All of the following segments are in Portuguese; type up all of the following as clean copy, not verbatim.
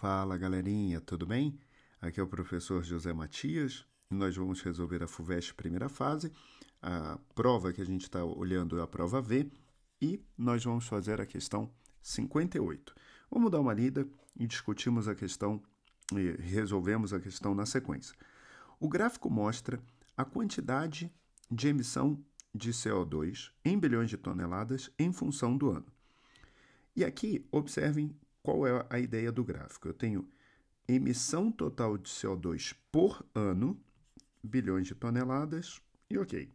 Fala galerinha, tudo bem? Aqui é o professor José Matias e nós vamos resolver a FUVEST primeira fase. A prova que a gente está olhando é a prova V e nós vamos fazer a questão 58. Vamos dar uma lida e discutimos a questão e resolvemos a questão na sequência. O gráfico mostra a quantidade de emissão de CO2 em bilhões de toneladas em função do ano. E aqui, observem qual é a ideia do gráfico. Eu tenho emissão total de CO2 por ano, bilhões de toneladas, e ok.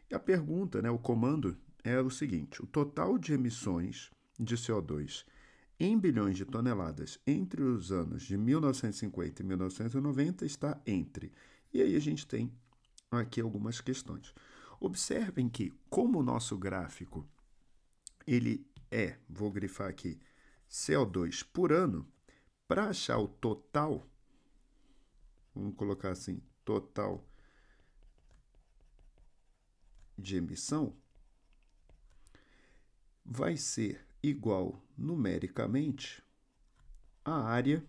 E a pergunta, o comando, é o seguinte: o total de emissões de CO2 em bilhões de toneladas entre os anos de 1950 e 1990 está entre. E aí a gente tem aqui algumas questões. Observem que, como o nosso gráfico ele vou grifar aqui, CO2 por ano, para achar o total, vamos colocar assim, total de emissão, vai ser igual numericamente à área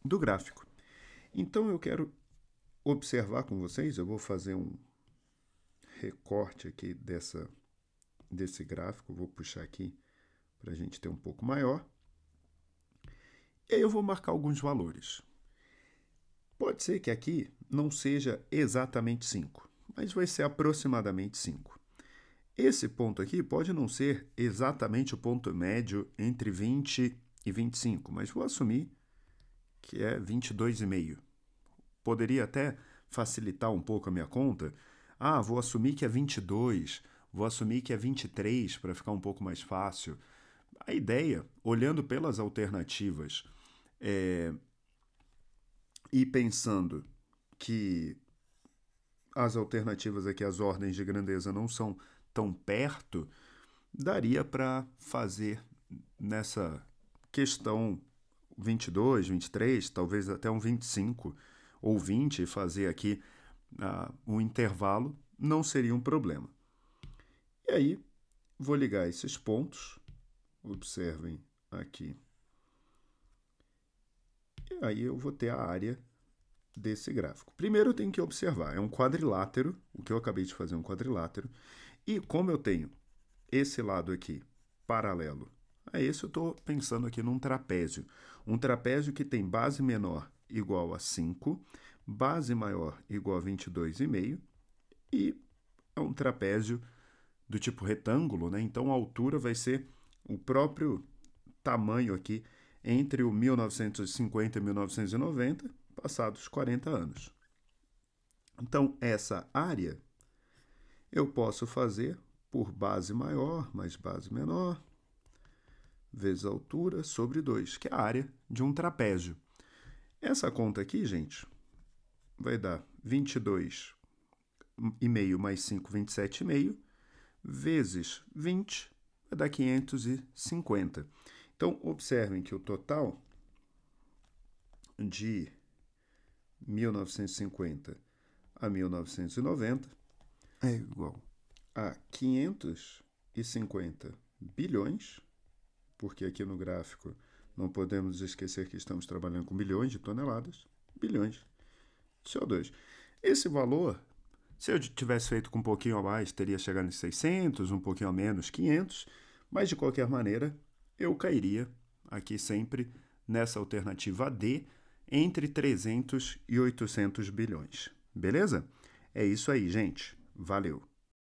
do gráfico. Então eu quero observar com vocês, eu vou fazer um recorte aqui desse gráfico, vou puxar aqui para a gente ter um pouco maior. E aí eu vou marcar alguns valores. Pode ser que aqui não seja exatamente 5, mas vai ser aproximadamente 5. Esse ponto aqui pode não ser exatamente o ponto médio entre 20 e 25, mas vou assumir que é 22,5. Poderia até facilitar um pouco a minha conta. Vou assumir que é 22, vou assumir que é 23 para ficar um pouco mais fácil. A ideia, olhando pelas alternativas e pensando que as alternativas aqui, as ordens de grandeza não são tão perto, daria para fazer nessa questão 22, 23, talvez até um 25 ou 20 e fazer aqui um intervalo, não seria um problema. E aí, vou ligar esses pontos, observem aqui. E aí eu vou ter a área desse gráfico. Primeiro eu tenho que observar, é um quadrilátero, o que eu acabei de fazer é um quadrilátero, e como eu tenho esse lado aqui paralelo a esse, eu estou pensando aqui num trapézio. Um trapézio que tem base menor igual a 5, base maior igual a 22,5, e é um trapézio do tipo retângulo, Então a altura vai ser o próprio tamanho aqui entre o 1950 e 1990, passados 40 anos. Então, essa área eu posso fazer por base maior mais base menor, vezes a altura, sobre 2, que é a área de um trapézio. Essa conta aqui, gente, vai dar 22,5 mais 5, 27,5, vezes 20, vai dar 550. Então, observem que o total de 1950 a 1990 é igual a 550 bilhões, porque aqui no gráfico não podemos esquecer que estamos trabalhando com bilhões de toneladas, bilhões de CO2. Esse valor, se eu tivesse feito com um pouquinho a mais, teria chegado em 600, um pouquinho a menos, 500, mas de qualquer maneira, eu cairia aqui sempre nessa alternativa D, entre 300 e 800 bilhões. Beleza? É isso aí, gente. Valeu!